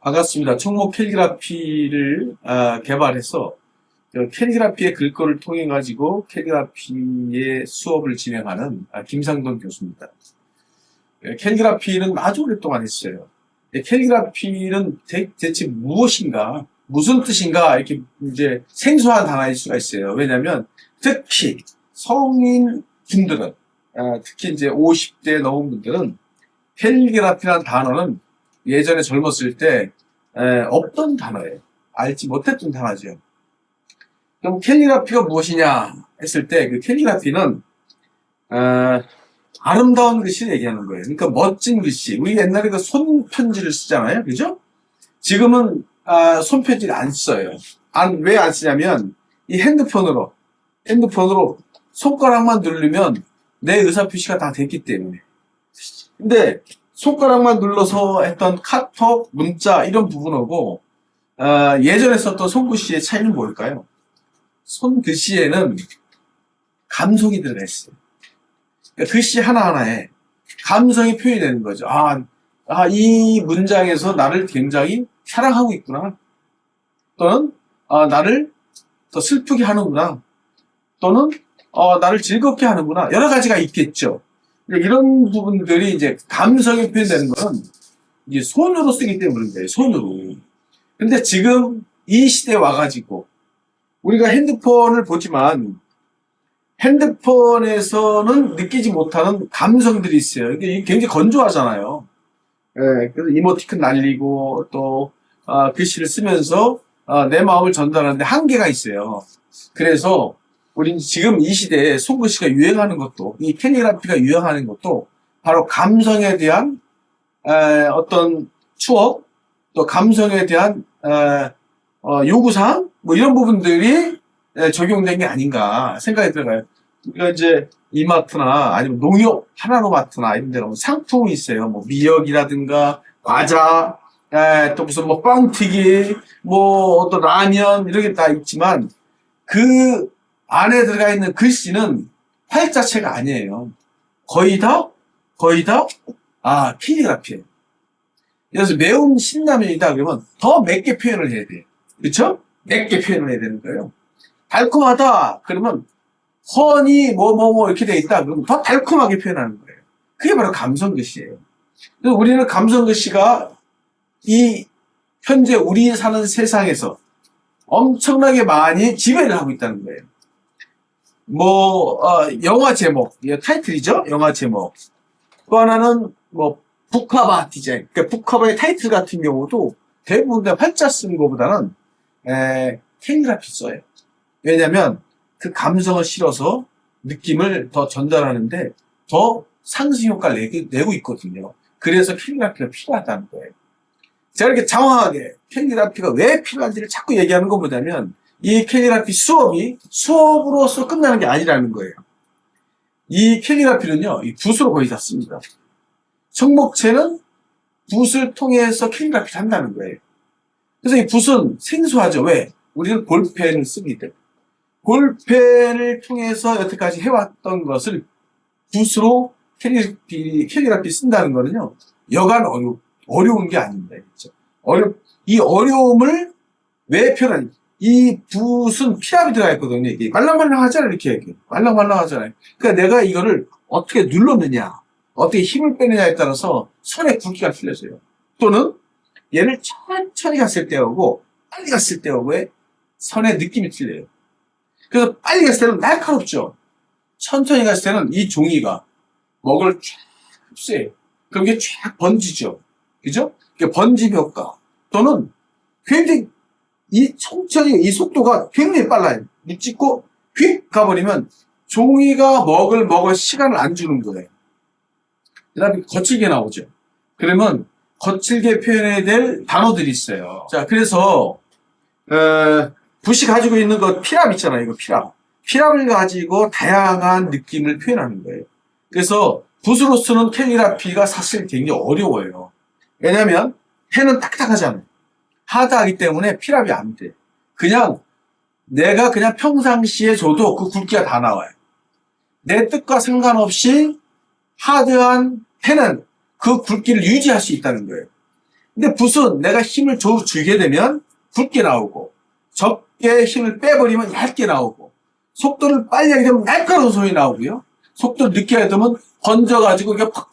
반갑습니다. 총목 캘리그라피를 개발해서 캘리그라피의 글꼴을 통해 가지고 캘리그라피의 수업을 진행하는 김상돈 교수입니다. 캘리그라피는 아주 오랫동안 했어요. 캘리그라피는 대체 무엇인가, 무슨 뜻인가 이렇게 이제 생소한 단어일 수가 있어요. 왜냐하면 특히 성인 분들은 특히 이제 50대 넘은 분들은 캘리그라피라는 단어는 예전에 젊었을 때 없던 단어예요. 알지 못했던 단어죠. 그럼 캘리그라피가 무엇이냐 했을 때 그 캘리그라피는 아름다운 글씨를 얘기하는 거예요. 그러니까 멋진 글씨. 우리 옛날에 그 손편지를 쓰잖아요. 그죠? 지금은 손편지를 안 써요. 왜 안 쓰냐면 이 핸드폰으로 손가락만 누르면 내 의사표시가 다 됐기 때문에. 근데 손가락만 눌러서 했던 카톡, 문자 이런 부분하고 예전에 썼던 손글씨의 차이는 뭘까요? 손글씨에는 감성이 들어가 있어요. 그러니까 글씨 하나하나에 감성이 표현이 되는 거죠. 이 문장에서 나를 굉장히 사랑하고 있구나. 또는 나를 더 슬프게 하는구나. 또는 나를 즐겁게 하는구나. 여러 가지가 있겠죠. 이런 부분들이 이제 감성이 표현되는 건 이제 손으로 쓰기 때문인 거예요. 손으로. 근데 지금 이 시대에 와가지고 우리가 핸드폰을 보지만 핸드폰에서는 느끼지 못하는 감성들이 있어요. 이게 굉장히 건조하잖아요. 그래서 이모티콘 날리고 또 글씨를 쓰면서 내 마음을 전달하는데 한계가 있어요. 그래서 우린 지금 이 시대에 손글씨가 유행하는 것도, 이 캘리그라피가 유행하는 것도 바로 감성에 대한 어떤 추억, 또 감성에 대한 요구사항, 뭐 이런 부분들이 적용된 게 아닌가 생각이 들어가요. 우리가 이제 이마트나 아니면 농협 하나로마트나 이런 데 가면 상품이 있어요. 뭐 미역이라든가 과자, 또 무슨 뭐 빵튀기, 뭐 어떤 라면 이런 게 다 있지만 그 안에 들어가 있는 글씨는 화획 자체가 아니에요. 거의 다 캘리그라피예요. 그래서 매운 신라면이다 그러면 더 맵게 표현을 해야 돼요. 그렇죠? 맵게 표현을 해야 되는 거예요. 달콤하다 그러면 허니 뭐 이렇게 돼 있다 그러면 더 달콤하게 표현하는 거예요. 그게 바로 감성 글씨예요. 그래서 우리는 감성 글씨가 이 현재 우리 사는 세상에서 엄청나게 많이 지배를 하고 있다는 거예요. 영화 제목, 타이틀이죠? 영화 제목. 또 하나는 북커버 디자인. 그러니까 북커버의 타이틀 같은 경우도 대부분 다 활자 쓰는 것보다는 캘리그라피 써요. 왜냐면 그 감성을 실어서 느낌을 더 전달하는데 더 상승 효과를 내고 있거든요. 그래서 캘리그라피가 필요하다는 거예요. 제가 이렇게 장황하게 캘리그라피가 왜 필요한지를 자꾸 얘기하는 건 뭐냐면 이 캘리그라피 수업이 수업으로서 끝나는 게 아니라는 거예요. 이 캘리그라피는요, 이 붓으로 거의 다 씁니다. 청목체는 붓을 통해서 캘리그라피를 한다는 거예요. 그래서 이 붓은 생소하죠. 왜? 우리는 볼펜을 씁니다. 볼펜을 통해서 여태까지 해왔던 것을 붓으로 캘리그라피 쓴다는 거는요, 여간 어려운 게 아닙니다. 그렇죠? 이 어려움을 왜 표현하니? 이 붓은 피압이 들어가 있거든요. 이게 말랑말랑하잖아요. 이렇게. 말랑말랑하잖아요. 그러니까 내가 이거를 어떻게 눌렀느냐, 어떻게 힘을 빼느냐에 따라서 손에 굵기가 틀려져요. 또는 얘를 천천히 갔을 때 오고 빨리 갔을 때 오고의 선의 느낌이 틀려요. 그래서 빨리 갔을 때는 날카롭죠. 천천히 갔을 때는 이 종이가 먹을 쫙 흡수해요. 그럼 이게 쫙 번지죠. 그죠? 번짐 효과. 또는 굉장히 천천히 이 속도가 굉장히 빨라요. 찍고 휙 가버리면 종이가 먹을 시간을 안 주는 거예요. 그 다음에 거칠게 나오죠. 그러면 거칠게 표현해야 될 단어들이 있어요. 자, 그래서 붓이 가지고 있는 거 피랍 있잖아요. 이거 피랍. 피랍을 가지고 다양한 느낌을 표현하는 거예요. 그래서 붓으로 쓰는 캘리그라피가 사실 굉장히 어려워요. 왜냐하면 펜은 딱딱하잖아요. 하드하기 때문에 피랍이 안 돼. 내가 그냥 평상시에 줘도 그 굵기가 다 나와요. 내 뜻과 상관없이 하드한 펜은 그 굵기를 유지할 수 있다는 거예요. 근데 붓은 내가 힘을 주게 되면 굵게 나오고, 적게 힘을 빼버리면 얇게 나오고, 속도를 빨리 하게 되면 날카로운 소리 나오고요. 속도를 늦게 하게 되면 번져가지고 이게 팍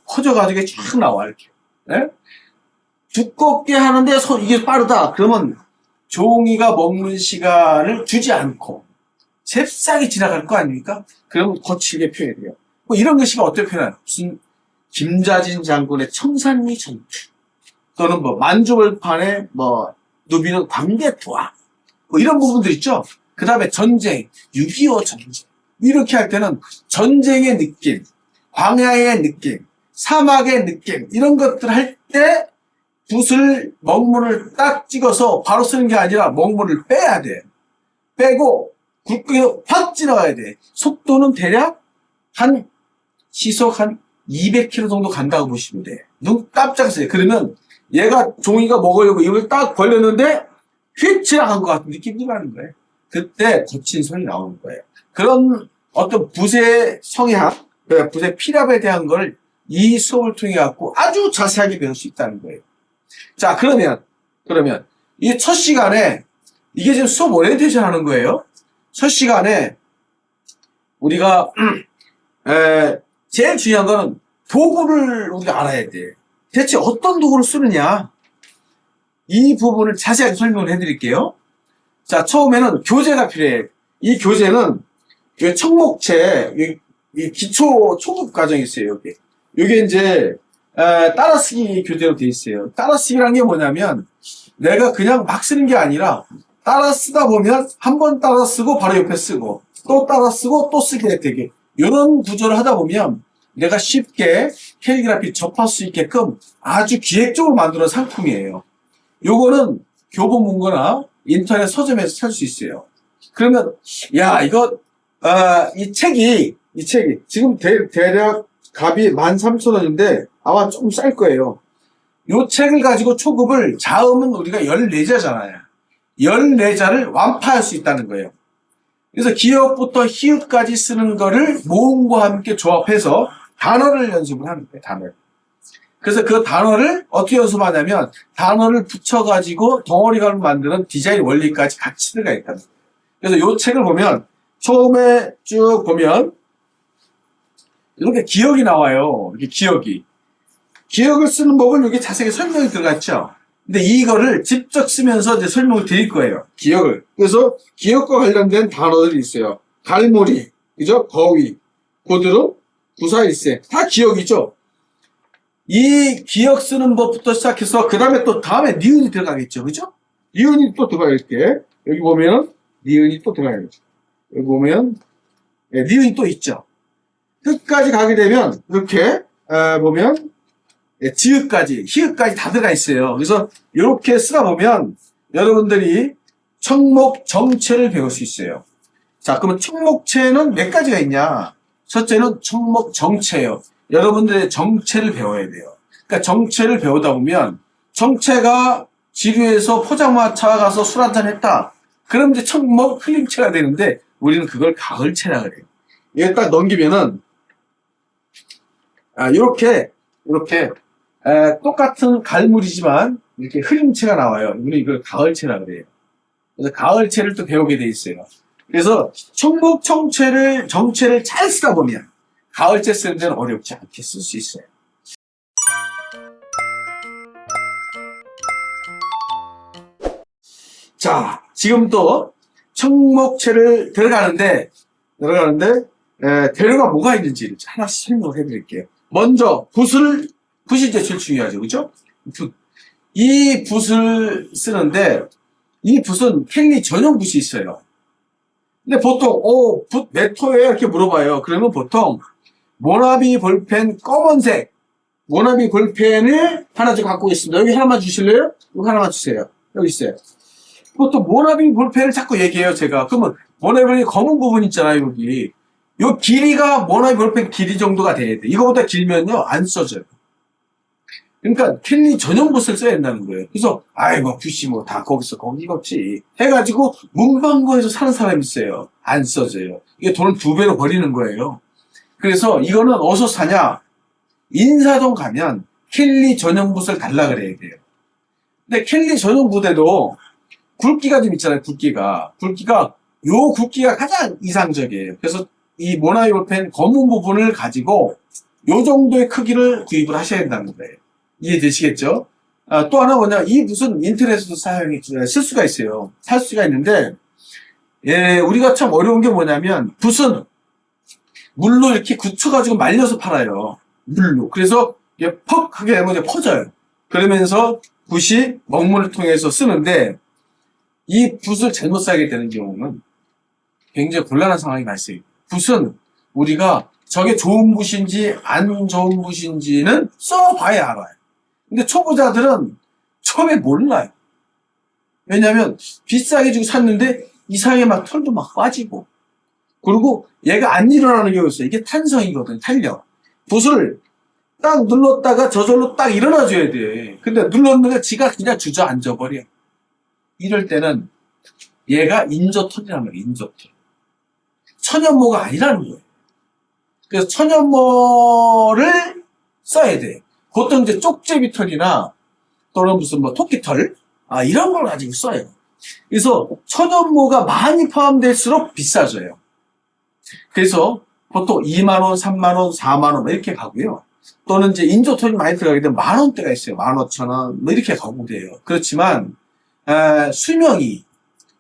퍼져가지고 쫙 나와, 이렇게. 네? 두껍게 하는데 이게 빠르다. 그러면 종이가 먹는 시간을 주지 않고 잽싸게 지나갈 거 아닙니까? 그러면 거칠게 표현해요. 뭐 이런 것이 어떻게 표현하나? 무슨 김자진 장군의 청산리 전투, 또는 뭐 만주벌판의 뭐 누비는 광대토화, 뭐 이런 부분들 있죠. 그 다음에 전쟁, 6.25 전쟁, 이렇게 할 때는 전쟁의 느낌, 광야의 느낌, 사막의 느낌, 이런 것들 할 때 붓을 먹물을 딱 찍어서 바로 쓰는 게 아니라 먹물을 빼야 돼. 빼고 굵게 확 지나가야 돼. 속도는 대략 시속 한 200km 정도 간다고 보시면 돼. 눈 깜짝했어요. 그러면 얘가 종이가 먹으려고 입을 딱 벌렸는데 휙 지나간 것 같은 느낌이 나는 거예요. 그때 거친 소리 나오는 거예요. 그런 어떤 붓의 성향, 붓의 필압에 대한 걸 이 수업을 통해 갖고 아주 자세하게 배울 수 있다는 거예요. 자, 그러면 이 첫 시간에 이게 지금 수업 오리엔테이션 하는 거예요. 첫 시간에 우리가 제일 중요한 거는 도구를 우리가 알아야 돼. 대체 어떤 도구를 쓰느냐, 이 부분을 자세하게 설명을 해드릴게요. 자, 처음에는 교재가 필요해. 이 교재는 청목체, 이 기초 초급 과정이 있어요. 여기 이제 따라쓰기 교재로 돼 있어요. 따라쓰기란 게 뭐냐면 내가 그냥 막 쓰는 게 아니라 따라 쓰다 보면 한 번 따라 쓰고 바로 옆에 쓰고 또 따라 쓰고 또 쓰게 되게, 이런 구조를 하다 보면 내가 쉽게 캘리그라피 접할 수 있게끔 아주 기획적으로 만드는 상품이에요. 요거는 교본 문고나 인터넷 서점에서 찾을 수 있어요. 그러면 야, 이거 이 책이 지금 대략 값이 13,000원인데 아마 좀 쌀 거예요. 요 책을 가지고 초급을, 자음은 우리가 14자잖아요. 14자를 완파할 수 있다는 거예요. 그래서 기역부터 히읗까지 쓰는 거를 모음과 함께 조합해서 단어를 연습을 하는 거예요, 단어를. 그래서 그 단어를 어떻게 연습하냐면 단어를 붙여가지고 덩어리감을 만드는 디자인 원리까지 같이 들어가 있다는 거예요. 그래서 요 책을 보면 처음에 쭉 보면 이렇게 기역이 나와요. 이렇게 기역을 쓰는 법은 여기 자세하게 설명이 들어갔죠. 근데 이거를 직접 쓰면서 이제 설명을 드릴 거예요. 기역을. 그래서 기역과 관련된 단어들이 있어요. 갈무리, 그죠? 거위, 고드름, 구사일세. 다 기역이죠. 이 기역 쓰는 법부터 시작해서 그 다음에 또 다음에 니은이 들어가겠죠. 그죠? 니은이 또 들어가요. 이렇게. 여기 보면 니은이 또 들어가야죠. 여기 보면 니은이 또 있죠. 끝까지 가게 되면 이렇게 보면 지읒까지, 히읗까지 다 들어가 있어요. 그래서 이렇게 쓰다 보면 여러분들이 청목 정체를 배울 수 있어요. 자, 그러면 청목체는 몇 가지가 있냐? 첫째는 청목 정체예요. 여러분들의 정체를 배워야 돼요. 그러니까 정체를 배우다 보면 정체가 지류에서 포장마차 가서 술 한잔 했다. 그럼 이제 청목 흘림체가 되는데 우리는 그걸 가을체라 그래요. 이게 딱 넘기면은 이렇게 똑같은 갈물이지만 이렇게 흐림체가 나와요. 우리는 이걸 가을체라 그래요. 그래서 가을체를 또 배우게 돼 있어요. 그래서 청목 정체를 잘 쓰다 보면 가을체 쓰는 데는 어렵지 않게 쓸 수 있어요. 자, 지금 또 청목체를 들어가는데 재료가 뭐가 있는지 하나씩 설명해 드릴게요. 먼저 붓이 이제 제일 중요하죠. 그죠? 이 붓을 쓰는데 이 붓은 캘리 전용 붓이 있어요. 근데 보통 붓 몇 호예요? 이렇게 물어봐요. 그러면 보통 모나비 볼펜 검은색 모나비 볼펜을 하나 좀 갖고 있습니다. 여기 하나만 주실래요? 여기 하나만 주세요. 여기 있어요. 보통 모나비 볼펜을 자꾸 얘기해요, 제가. 그러면 모나비 볼펜 검은 부분 있잖아요, 여기. 요 길이가 모나비 볼펜 길이 정도가 돼야 돼. 이거보다 길면요, 안 써져요. 그러니까 캘리 전용 붓을 써야 된다는 거예요. 그래서 붓이 다 거기겠지 해가지고 문방구에서 사는 사람이 있어요. 안 써져요. 이게 돈을 2배로 버리는 거예요. 그래서 이거는 어디서 사냐? 인사동 가면 켈리 전용 붓을 달라 그래야 돼요. 근데 켈리 전용 붓에도 굵기가 좀 있잖아요. 굵기가 요 굵기가 가장 이상적이에요. 그래서 이 모나이볼펜 검은 부분을 가지고 요 정도의 크기를 구입을 하셔야 된다는 거예요. 이해되시겠죠? 또 하나 뭐냐, 이 붓은 인터넷에도 쓸 수가 있어요. 살 수가 있는데, 예, 우리가 참 어려운 게 뭐냐면, 붓은 물로 이렇게 굳혀가지고 말려서 팔아요. 물로. 그래서 이게 퍽 하게 되면 이제 퍼져요. 그러면서 붓이 먹물을 통해서 쓰는데, 이 붓을 잘못 사게 되는 경우는 굉장히 곤란한 상황이 발생해요. 붓은 우리가 저게 좋은 붓인지 안 좋은 붓인지는 써봐야 알아요. 근데 초보자들은 처음에 몰라요. 왜냐면 비싸게 주고 샀는데 이상하게 막 털도 막 빠지고, 그리고 얘가 안 일어나는 경우가 있어요. 이게 탄성이거든, 탄력. 붓을 딱 눌렀다가 저절로 딱 일어나줘야 돼. 근데 눌렀는데 지가 그냥 주저앉아버려. 이럴 때는 얘가 인조털이라는 거예요. 인조털. 천연모가 아니라는 거예요. 그래서 천연모를 써야 돼. 보통 이제 쪽제비털이나 또는 무슨 뭐 토끼털, 이런 걸 가지고 써요. 그래서 천연모가 많이 포함될수록 비싸져요. 그래서 보통 2만원, 3만원, 4만원 이렇게 가고요. 또는 이제 인조털이 많이 들어가게 되면 10,000원대가 있어요. 15,000원 뭐 이렇게 가고 돼요. 그렇지만 수명이,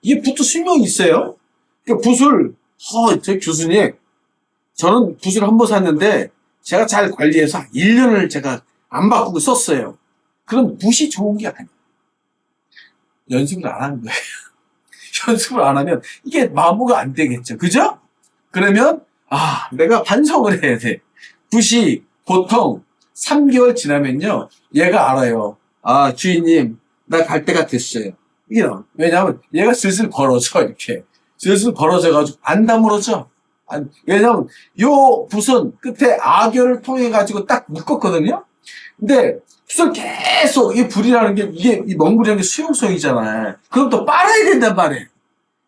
이게 붓도 수명이 있어요. 그러니까 붓을 저 교수님, 저는 붓을 한 번 샀는데 제가 잘 관리해서 1년을 제가 안 바꾸고 썼어요. 그럼 붓이 좋은 게 아니에요. 연습을 안 하는 거예요. 연습을 안 하면 이게 마모가 안 되겠죠. 그죠? 그러면 내가 반성을 해야 돼. 붓이 보통 3개월 지나면요, 얘가 알아요. 주인님, 나 갈 때가 됐어요. 이런. 왜냐하면 얘가 슬슬 벌어져. 이렇게 슬슬 벌어져가지고 안 다물어져. 왜냐면 요 붓은 끝에 악열을 통해 가지고 딱 묶었거든요. 근데 붓을 계속, 이 불이라는 게, 이게 이 먹물이라는 게 수용성이잖아요. 그럼 또 빨아야 된단 말이에요.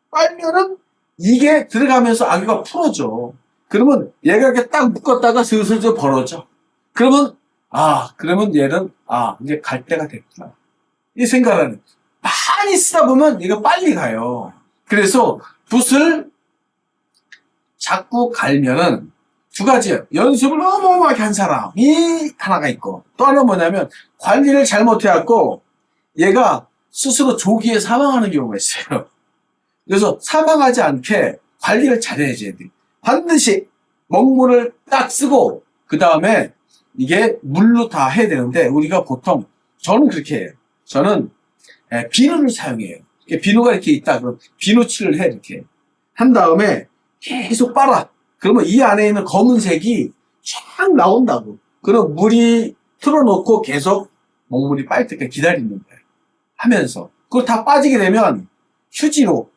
빨면은 이게 들어가면서 악유가 풀어져. 그러면 얘가 이렇게 딱 묶었다가 슬슬 벌어져. 그러면 그러면 얘는 이제 갈 때가 됐구나, 이 생각을 많이 쓰다 보면 얘가 빨리 가요. 그래서 붓을 자꾸 갈면은 두 가지예요. 연습을 어마어마하게 한 사람이 하나가 있고, 또 하나는 뭐냐면 관리를 잘못해갖고 얘가 스스로 조기에 사망하는 경우가 있어요. 그래서 사망하지 않게 관리를 잘해야지 돼. 반드시 먹물을 딱 쓰고 그 다음에 이게 물로 다 해야 되는데, 우리가 보통, 저는 그렇게 해요. 저는 비누를 사용해요. 비누가 이렇게 있다 그럼 비누칠을 해. 이렇게 한 다음에 계속 빨아. 그러면 이 안에 있는 검은색이 쫙 나온다고. 그럼 물이 틀어놓고 계속 먹물이 빠질 때까지 기다리는 거예요. 하면서 그거 다 빠지게 되면 휴지로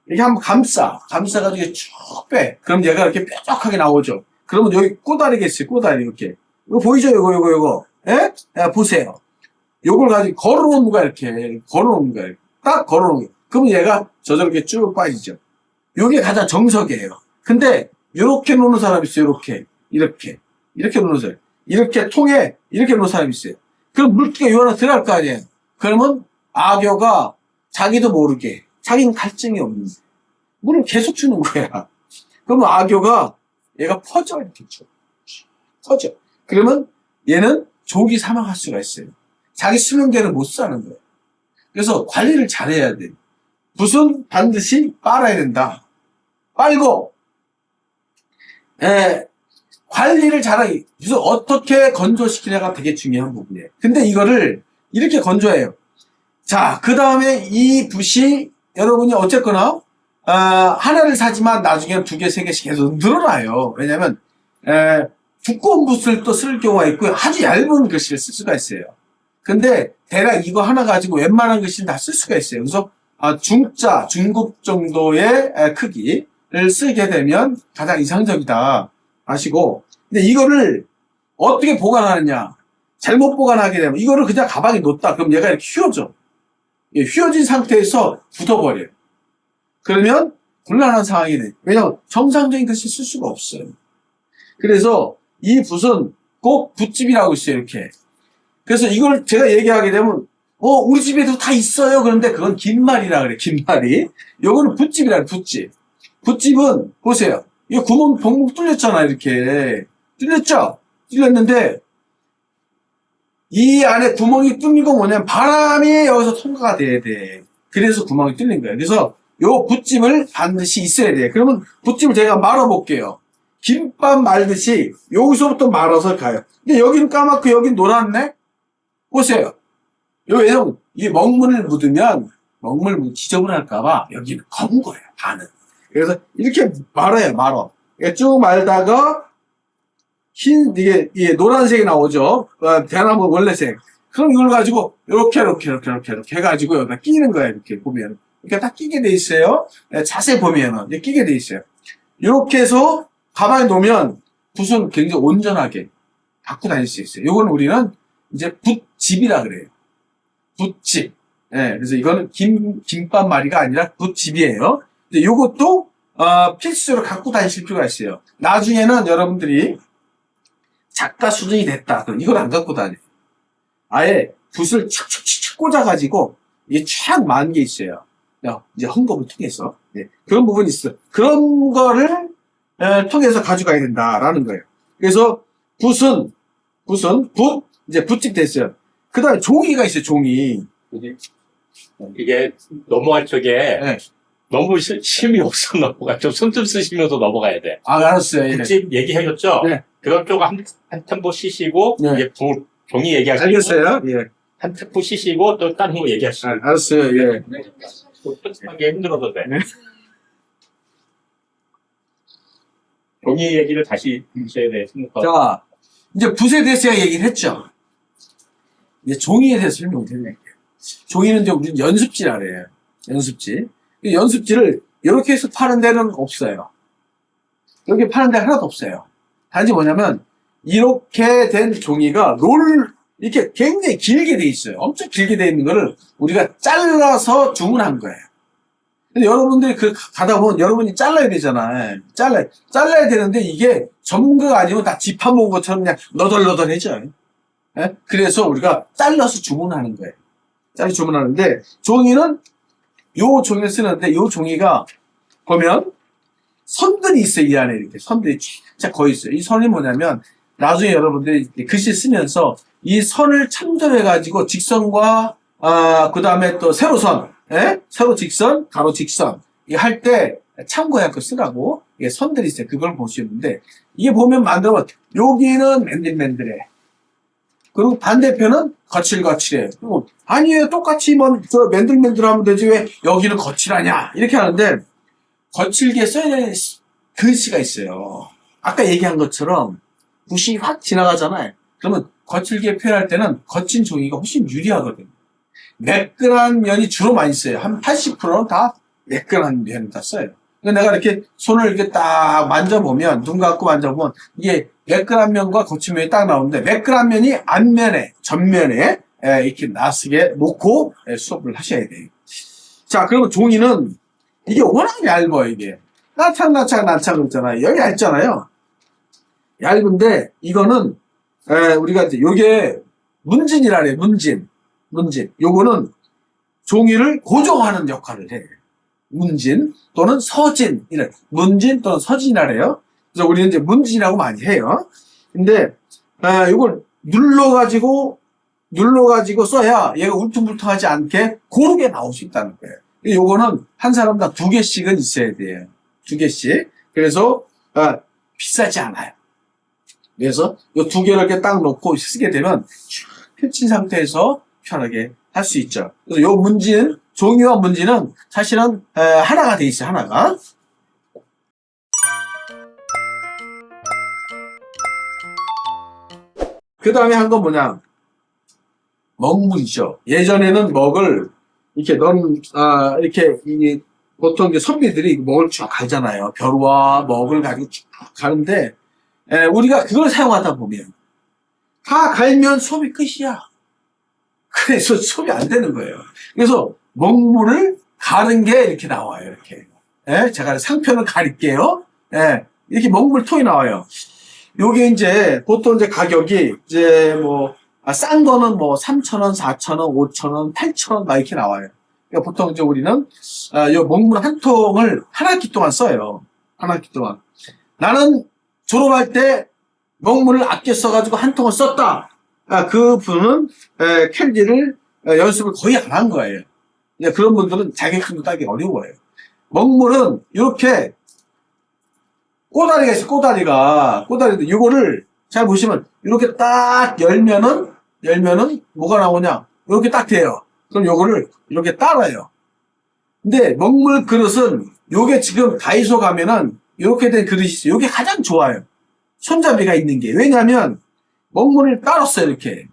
이렇게 한번 감싸가지고 쭉 빼. 그럼 얘가 이렇게 뾰족하게 나오죠. 그러면 여기 꼬다리가 있어요. 꼬다리 이렇게. 이거 보이죠? 이거. 예? 보세요. 요걸 가지고 걸어놓는 거야. 이렇게 걸어놓는 거야. 딱 걸어놓는 거야. 그러면 얘가 저렇게 쭉 빠지죠. 요게 가장 정석이에요. 근데 이렇게 놓는 사람이 있어요. 이렇게 놓는 사람. 이렇게 통에 이렇게 놓는 사람이 있어요. 그럼 물기가 요 안에 들어갈 거 아니에요. 그러면 악어가 자기도 모르게, 자기는 갈증이 없는 거예요. 물을 계속 주는 거야. 그러면 악어가 얘가 퍼져. 이렇게 퍼져. 그러면 얘는 조기 사망할 수가 있어요. 자기 수명대로 못 사는 거예요. 그래서 관리를 잘해야 돼. 붓은 반드시 빨아야 된다. 빨고, 관리를 잘하기. 그래서 어떻게 건조시키냐가 되게 중요한 부분이에요. 근데 이거를 이렇게 건조해요. 자, 그 다음에 이 붓이 여러분이 어쨌거나, 하나를 사지만 나중에 2개, 3개씩 계속 늘어나요. 왜냐면, 두꺼운 붓을 또 쓸 경우가 있고요. 아주 얇은 글씨를 쓸 수가 있어요. 근데 대략 이거 하나 가지고 웬만한 글씨는 다 쓸 수가 있어요. 그래서 중자, 중급 정도의 크기를 쓰게 되면 가장 이상적이다 아시고, 근데 이거를 어떻게 보관하느냐, 잘못 보관하게 되면 이거를 그냥 가방에 놓다 그럼 얘가 이렇게 휘어져. 휘어진 상태에서 굳어버려요. 그러면 곤란한 상황이 돼. 왜냐하면 정상적인 글씨 쓸 수가 없어요. 그래서 이 붓은 꼭 붓집이라고 있어요, 이렇게. 그래서 이걸 제가 얘기하게 되면, 우리 집에도 다 있어요. 그런데 그건 긴말이라 그래, 긴말이. 요거는 붓집이라 그래, 붓집. 붓집은, 보세요. 이 구멍, 병목 뚫렸잖아, 이렇게. 뚫렸죠? 뚫렸는데, 이 안에 구멍이 뚫린 건 뭐냐면, 바람이 여기서 통과가 돼야 돼. 그래서 구멍이 뚫린 거예요. 그래서 요 붓집을 반드시 있어야 돼. 그러면 붓집을 제가 말아볼게요. 김밥 말듯이 여기서부터 말아서 가요. 근데 여기는 까맣고 여기는 노랗네? 보세요. 왜냐면 이게 먹물을 묻으면 지저분할까봐 여기는 검은 거예요, 반은. 그래서 이렇게 말아요, 말아. 쭉 말다가 이게 노란색이 나오죠. 대나무 원래색. 그럼 이걸 가지고 이렇게 해가지고 여기다 끼는 거예요, 이렇게 보면. 이렇게 딱 끼게 돼 있어요. 자세히 보면은 이렇게 끼게 돼 있어요. 이렇게 해서 가만히 놓으면 붓은 굉장히 온전하게 갖고 다닐 수 있어요. 요거는 우리는 이제 붓집이라 그래요. 붓집. 그래서 이거는 김밥 말이가 아니라 붓집이에요. 요것도 필수로 갖고 다니실 필요가 있어요. 나중에는 여러분들이 작가 수준이 됐다. 그럼 이걸 안 갖고 다녀요. 아예 붓을 착착착 꽂아가지고 이게 쫙 많은 게 있어요. 이제 헝겊을 통해서. 그런 부분이 있어요. 그런 거를 통해서 가져가야 된다라는 거예요. 그래서 붓은 이제 붓집 됐어요. 그 다음에 종이가 있어요, 종이. 이게 넘어갈 적에 너무 힘이 없어 넘어가. 좀 숨 좀 쓰시면서 넘어가야 돼. 알았어요. 붓집 얘기해줬죠? 네. 그런 쪽 한 템포 쉬시고, 이제 종이 얘기하시고. 알겠어요. 한 템포 쉬시고, 또 다른 거 얘기하시고. 알았어요. 편집하기 힘들어서 돼. 종이 얘기를 다시 하셔야 돼. 자, 이제 붓에 대해서 제가 얘기를 했죠. 이제 종이에 대해서 설명을 드릴게요. 종이는 이제 우리는 연습지라 그래요. 연습지. 연습지를 이렇게 해서 파는 데는 없어요. 이렇게 파는 데 하나도 없어요. 단지 뭐냐면, 이렇게 된 종이가 이렇게 굉장히 길게 돼 있어요. 엄청 길게 돼 있는 거를 우리가 잘라서 주문한 거예요. 근데 여러분들이 가다 보면 여러분이 잘라야 되잖아요. 잘라야 되는데 이게 전문가가 아니면 다 집합 먹은 것처럼 그냥 너덜너덜해져요. 그래서 우리가 잘라서 주문하는 거예요. 잘라서 주문하는데, 종이는 요 종이를 쓰는데, 요 종이가 보면 선들이 있어요. 이 안에 이렇게 선들이 쫙 거의 있어요. 이 선이 뭐냐면, 나중에 여러분들이 글씨 쓰면서 이 선을 참조해가지고 직선과 그 다음에 또 세로선, 세로 직선, 가로 직선 이거 할 때 참고해야 그 쓰라고 이게 선들이 있어요. 그걸 보시는데, 이게 보면 만들면 여기는 맨들맨들해. 그리고 반대편은 거칠거칠해. 그리고 아니에요, 똑같이 저 맨들맨들하면 되지 왜 여기는 거칠하냐 이렇게 하는데, 거칠게 써야 되는 글씨가 있어요. 아까 얘기한 것처럼 붓이 확 지나가잖아요. 그러면 거칠게 표현할 때는 거친 종이가 훨씬 유리하거든요. 매끈한 면이 주로 많이 써요. 한 80%는 다 매끈한 면을 다 써요. 그러니까 내가 이렇게 손을 이렇게 딱 만져보면, 눈 감고 만져보면 이게 매끈한 면과 거친 면이 딱 나오는데, 매끈한 면이 앞면에, 전면에 이렇게 나쓰게 놓고 수업을 하셔야 돼요. 자, 그러면 종이는 이게 워낙 얇아요, 이게. 나착 있잖아요. 여기 얇잖아요. 얇은데, 이거는, 우리가 이제 요게 문진이라 그래요, 문진. 요거는 종이를 고정하는 역할을 해요. 문진 또는 서진. 문진 또는 서진이라 그래요. 그래서 우리는 이제 문진이라고 많이 해요. 근데, 요걸 눌러가지고 써야 얘가 울퉁불퉁하지 않게 고르게 나올 수 있다는 거예요. 요거는 한 사람당 2개씩은 있어야 돼요. 2개씩. 그래서, 비싸지 않아요. 그래서 요 2개를 이렇게 딱 놓고 쓰게 되면 펼친 상태에서 편하게 할 수 있죠. 그래서 요 문진, 종이와 문진은 사실은 하나가 돼 있어요. 하나가. 그 다음에 한 건 뭐냐? 먹물이죠. 예전에는 먹을 이렇게 이렇게 보통 이제 선비들이 먹을 쭉 갈잖아요. 벼루와 먹을 가지고 쭉 가는데, 우리가 그걸 사용하다 보면 다 갈면 수업이 끝이야. 그래서 수업이 안 되는 거예요. 그래서 먹물을 가른 게 이렇게 나와요. 이렇게. 제가 상편을 가릴게요. 이렇게 먹물 통이 나와요. 요게 이제 보통 이제 가격이 이제 뭐 싼 거는 뭐 3,000원, 4,000원, 5,000원, 8,000원 막 이렇게 나와요. 그러니까 보통 이제 우리는 요 먹물 한 통을 한 학기 동안 써요. 한 학기 동안. 나는 졸업할 때 먹물을 아껴 써가지고 한 통을 썼다. 그 분은 켈리를 연습을 거의 안 한 거예요. 그런 분들은 자격증도 따기 어려워요. 먹물은 이렇게 꼬다리가 있어, 꼬다리가. 이거를 잘 보시면 이렇게 딱 열면은 뭐가 나오냐? 이렇게 딱 돼요. 그럼 요거를 이렇게 따라요. 근데 먹물 그릇은 요게 지금 다이소 가면은 이렇게 된 그릇이 있어요. 요게 가장 좋아요. 손잡이가 있는 게. 왜냐면 먹물을 따랐어요, 이렇게.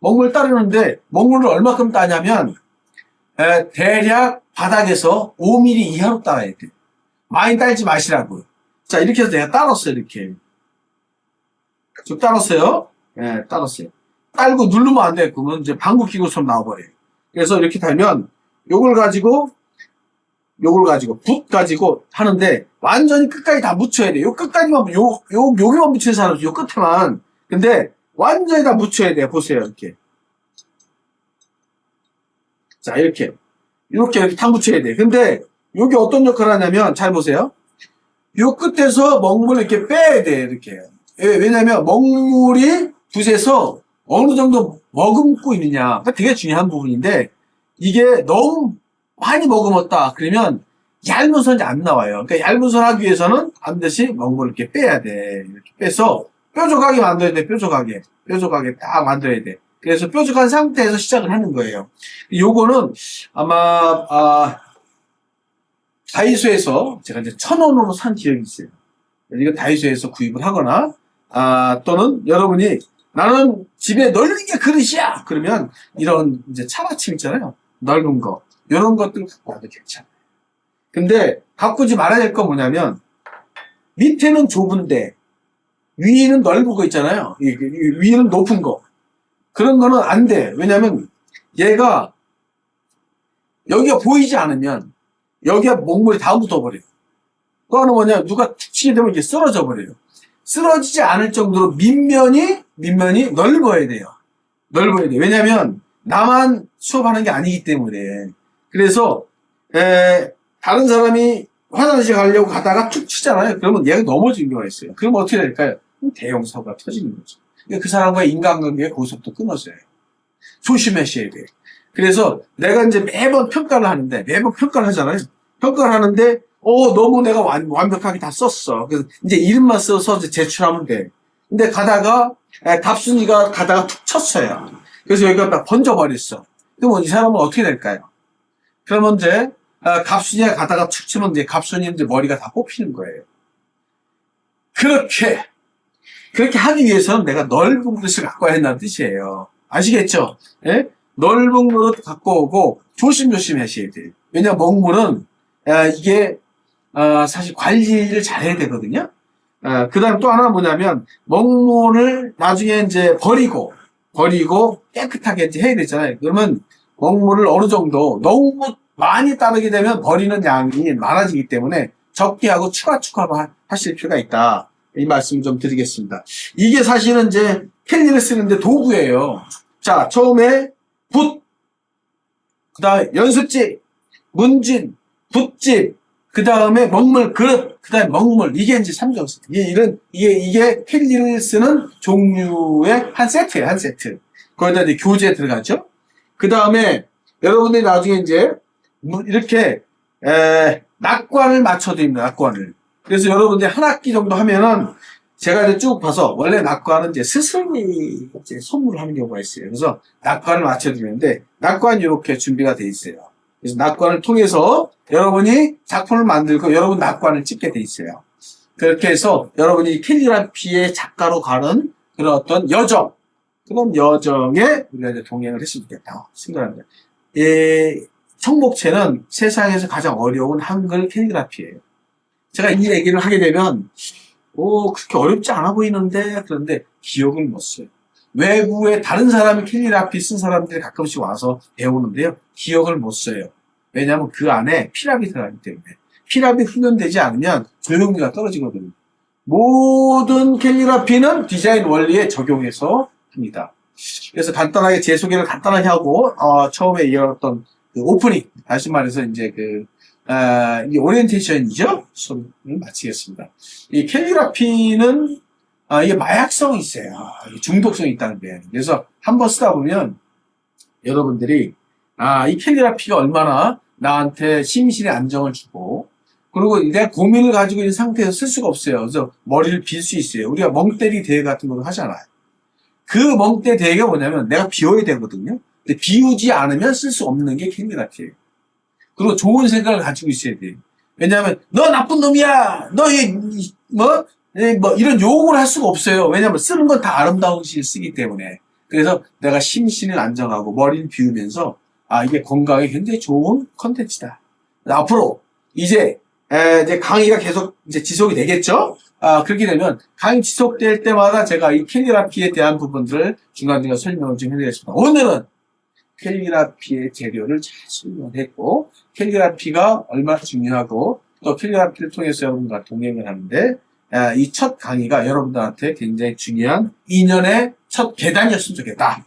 먹물 따르는데 먹물을 얼마큼 따냐면 대략 바닥에서 5mm 이하로 따라야 돼. 많이 딸지 마시라고요. 자, 이렇게 해서 내가 따랐어요, 이렇게. 쭉 따랐어요. 예, 따랐어요. 딸고 누르면 안 돼. 그러면 이제 방구 끼고처럼 나와버려요. 그래서 이렇게 달면 요걸 가지고 붓 가지고 하는데 완전히 끝까지 다 묻혀야 돼. 요 끝까지만 여기만 묻히는 사람은 요 끝에만. 근데 완전히 다 묻혀야 돼요. 보세요, 이렇게. 자, 이렇게 다 묻혀야 돼. 근데 요게 어떤 역할을 하냐면 잘 보세요. 요 끝에서 먹물을 이렇게 빼야 돼, 이렇게. 왜냐면 먹물이 붓에서 어느 정도 머금고 있느냐. 그러니까 되게 중요한 부분인데 이게 너무 많이 머금었다. 그러면 얇은 선이 안 나와요. 그러니까 얇은 선 하기 위해서는 반드시 먹물을 이렇게 빼야 돼. 이렇게 빼서 뾰족하게 만들어야 돼. 뾰족하게 딱 만들어야 돼. 그래서 뾰족한 상태에서 시작을 하는 거예요. 요거는 아마 다이소에서 제가 이제 1,000원으로 산 기억이 있어요. 이거 다이소에서 구입을 하거나 또는 여러분이 나는 집에 넓은 게 그릇이야. 그러면 이런 이제 차받침 있잖아요. 넓은 거. 이런 것들 갖고 와도 괜찮아요. 근데 가꾸지 말아야 될 건 뭐냐면 밑에는 좁은데 위는 넓은 거 있잖아요. 위는 높은 거. 그런 거는 안 돼. 왜냐면 얘가 여기가 보이지 않으면 여기가 먹물이 다 묻어버려요. 또 하나는 뭐냐, 누가 툭 치게 되면 이게 쓰러져 버려요. 쓰러지지 않을 정도로 밑면이 넓어야 돼요. 넓어야 돼요. 왜냐면 나만 수업하는 게 아니기 때문에. 그래서 다른 사람이 화장실 가려고 가다가 툭 치잖아요. 그러면 얘가 넘어지는 경우가 있어요. 그러면 어떻게 될까요? 대형 사고가 터지는 거죠. 그러니까 그 사람과의 인간관계가 거기서부터 끊어져요. 조심하셔야 돼요. 그래서 내가 이제 매번 평가를 하잖아요. 평가를 하는데 너무 내가 완벽하게 다 썼어. 그래서 이제 이름만 써서 이제 제출하면 돼. 근데 가다가 갑순이가 가다가 툭 쳤어요. 그래서 여기가 딱 번져버렸어. 그러면 이 사람은 어떻게 될까요? 그러면 이제 갑순이가 가다가 툭 치면 이제 갑순이 이제 머리가 다 뽑히는 거예요. 그렇게 하기 위해서는 내가 넓은 그릇을 갖고 와야 한다는 뜻이에요. 아시겠죠? 예? 넓은 그릇 갖고 오고 조심조심 하셔야 돼요. 왜냐면 먹물은 이게 사실 관리를 잘 해야 되거든요. 그 다음 또 하나 뭐냐면 먹물을 나중에 이제 버리고 깨끗하게 이제 해야 되잖아요. 그러면 먹물을 어느 정도 너무 많이 따르게 되면 버리는 양이 많아지기 때문에 적게 하고 추가 하실 필요가 있다. 이 말씀 좀 드리겠습니다. 이게 사실은 이제 켈리를 쓰는데 도구예요. 자, 처음에 붓, 그 다음에 연습지, 문진, 붓집, 그 다음에 먹물 그릇, 그 다음에 먹물. 이게 이제 3종. 이게 켈리를 쓰는 종류의 한 세트예요, 한 세트. 거기다 이제 교재 들어가죠. 그 다음에 여러분들이 나중에 이제 이렇게, 낙관을 맞춰드립니다, 낙관을. 그래서 여러분들이 한 학기 정도 하면은 제가 이제 쭉 봐서 원래 낙관은 이제 스승이 이제 선물을 하는 경우가 있어요. 그래서 낙관을 맞춰드리는데 낙관이 이렇게 준비가 돼 있어요. 그래서 낙관을 통해서 여러분이 작품을 만들고 여러분 낙관을 찍게 돼 있어요. 그렇게 해서 여러분이 캘리그라피의 작가로 가는 그런 어떤 그런 여정에 우리가 이제 동행을 했으면 좋겠다 생각합니다. 청목체는 세상에서 가장 어려운 한글 캘리그라피예요. 제가 이 얘기를 하게 되면 그렇게 어렵지 않아 보이는데 그런데 기억을 못 써요. 외부에 다른 사람이 캘리그라피 쓴 사람들이 가끔씩 와서 배우는데요. 기억을 못 써요. 왜냐하면 그 안에 필압이 들어가기 때문에. 필압이 훈련되지 않으면 조형미가 떨어지거든요. 모든 캘리그라피는 디자인 원리에 적용해서 합니다. 그래서 간단하게 제 소개를 간단하게 하고 처음에 이어졌던 그 오프닝 다시 말해서 이제 이 오리엔테이션이죠. 수업을 마치겠습니다. 이 캘리그라피는 이게 마약성이 있어요. 중독성이 있다는 거예요. 그래서 한번 쓰다 보면 여러분들이 이 캘리그라피가 얼마나 나한테 심신의 안정을 주고 그리고 내가 고민을 가지고 있는 상태에서 쓸 수가 없어요. 그래서 머리를 빌 수 있어요. 우리가 멍때리 대회 같은 걸 하잖아요. 그 멍때 대회가 뭐냐면 내가 비워야 되거든요. 근데 비우지 않으면 쓸 수 없는 게 캘리그라피예요. 그리고 좋은 생각을 가지고 있어야 돼요. 왜냐하면 너 나쁜 놈이야. 너 이런 욕을 할 수가 없어요. 왜냐하면 쓰는 건 다 아름다운 시 쓰기 때문에. 그래서 내가 심신을 안정하고 머리를 비우면서 이게 건강에 굉장히 좋은 컨텐츠다. 앞으로 이제 강의가 계속 이제 지속이 되겠죠? 그렇게 되면 강의 지속될 때마다 제가 이 캘리그라피에 대한 부분들을 중간중간 설명을 좀 해드리겠습니다. 오늘은 캘리그라피의 재료를 잘 설명했고 캘리그라피가 얼마나 중요하고 또 캘리그라피를 통해서 여러분과 동행을 하는데 이 첫 강의가 여러분들한테 굉장히 중요한 2년의 첫 계단이었으면 좋겠다.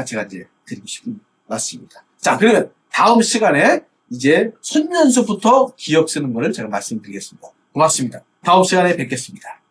제가 이제 드리고 싶은 말씀입니다. 자, 그러면 다음 시간에 이제 손연수부터 기억 쓰는 것을 제가 말씀드리겠습니다. 고맙습니다. 다음 시간에 뵙겠습니다.